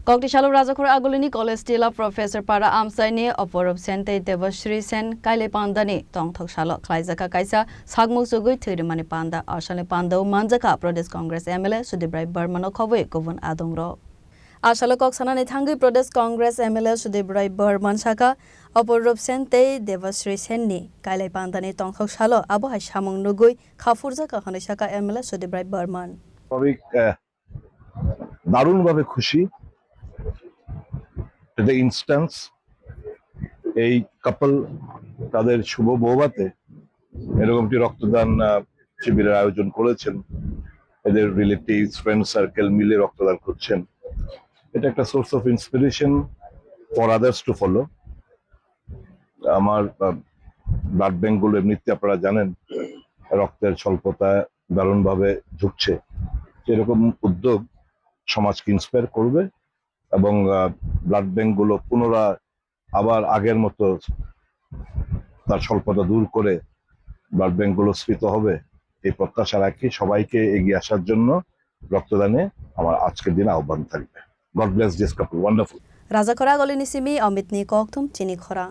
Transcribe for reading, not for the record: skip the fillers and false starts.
Kogdishalo Rajakhor Agolini College Tila Professor Para Amsaini Oporop Sente Devashri Sen Kaile Pandani Tongthok Shalo Klaizaka Kaisa Sagmu Sugui Thirimani Panda Ashale Pando Manjaka Pradesh Congress MLA Sudibrai Burmano Kove Govun Adongro Ashale Koksana Nithangi Pradesh Congress MLA Sudibrai Burman Shaka Oporop Sente Devashri Senni Kaile Pandani Tongthok Shalo Abu Hashamung Nugui Khafurjaka Hanishaka MLA Sudibrai Burman দারুণভাবে খুশি the instance এই কাপল তাদের শুভ বৌভাতে এরকমটি রক্তদান শিবিরের আয়োজন করেছেন এদের relatives friend circle মিলে রক্তদান করছেন এটা একটা source of inspiration for others to follow আমার ব্লাড ব্যাংক গুলো এমনিতে আপনারা জানেন রক্তের স্বল্পতা দারুণভাবে ঝুঁকছে এরকম উদ্যোগ সমাজকে ইন্সপায়ার করবে এবং ব্লাড ব্যাংক গুলো পুনরায় আবার আগের মতো তার স্বল্পতা দূর করে ব্লাড ব্যাংক গুলো স্ফীত হবে এই প্রত্যাশা রাখি সবাইকে এগিয়ে আসার জন্য রক্তদানে আমার আজকের দিনে আহ্বান থাকবে god bless this couple wonderful Rajakhor Agolini Simi Amitni Koktum Chini Khora